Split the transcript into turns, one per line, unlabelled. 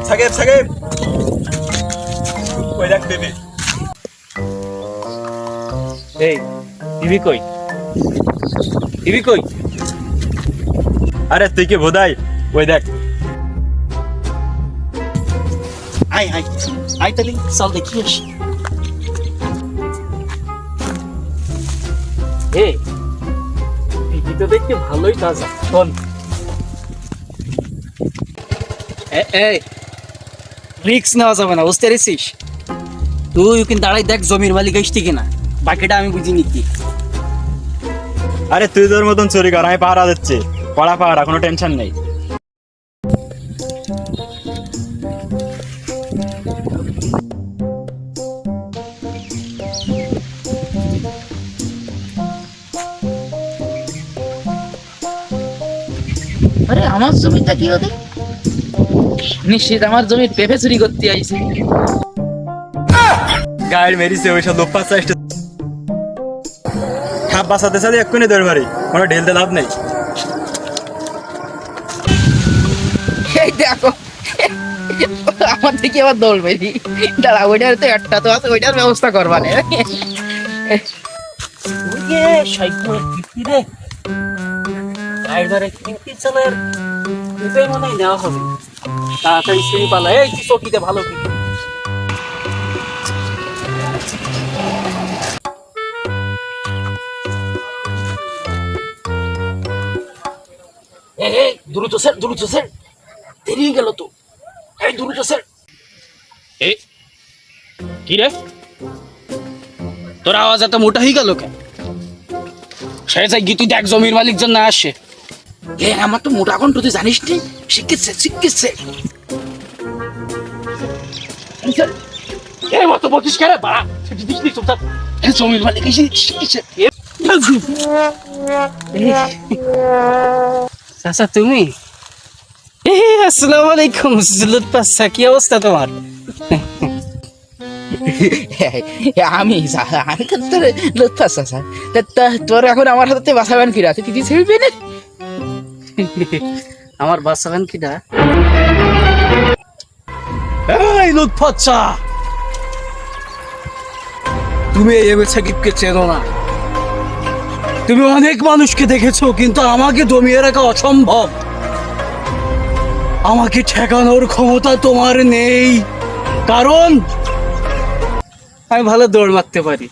সাকিব সাকিব কই দেখ টিভি।
এই টিভি কই? টিভি কই?
আরে তুই কি ভোদাই? ওই দেখ।
আয় আয় আয় তাহলে চল দেখি আসি।
এই টিভি তো দেখতে ভালোই তাজা। শোন
এই রিক্স নেওয়া যাবে না, বুঝতে পেরেছিস? তুই কিন্তু দাঁড়াই দেখ জমির মালিক আসছে কিনা, বাকিটা আমি বুঝি নিচ্ছি।
আরে তুই তোর মতন চুরি কর, আমি পাহারা দিচ্ছি। পড়া পাহারা, কোনো টেনশন নেই।
আরে আমার জমিটা কি হতে নিশ্চিত আমার জমির পেঁপে চুরি করতে আইছে।
গায়ের মেরিছে ওইসব লোক পাঁচ চেষ্টা খাপ বাঁচাতে চাইলে এক্ষুনি দৌড় মারি, কোনো ঢেলতে লাভ নেই।
এই দেখো আমার থেকে আবার দৌড়বে দাঁড়া, ওইটার তো একটা তো আছে, ওইটার ব্যবস্থা করবানে।
তাড়াতাড়ি সিঁড়ি পালা। এই চকিতে ভালো কি
দ্রুত স্যার, দ্রুত স্যার, দেরি গেল তো। এই দ্রুত স্যার।
এই কি রে, তোর আওয়াজ এত মোটা হয়ে গেল কেন? সে যাই গীতু দেখ জমির মালিক জন্য আসে।
এ আমার তো মোটা কণ্ঠ, তুই জানিস নি? শিখেছে শিখেছে।
এই মতো বলছিস কেন বাড়া? সেটি দিস নি চুপচাপ।
জমির মালিক এসে শিখেছে। চাচা তুমি? আসসালামু আলাইকুম লুৎফা, কি অবস্থা তোমার? আমি আমি তো তোর লুৎফা চাচা, তোর এখন আমার হাতে বাঁচাবেন কিরা? তুই কিছু ছেড়ে না। আমার বাঁচাবেন কিনা?
এই লুৎফাচ্চা, তুমি এই সাকিবকে চেনো না। তুমি অনেক মানুষকে দেখেছো, কিন্তু আমাকে দমিয়ে রাখা অসম্ভব। আমাকে ঠেকানোর ক্ষমতা তোমার নেই, কারণ
আমি ভালো দৌড় মারতে পারি।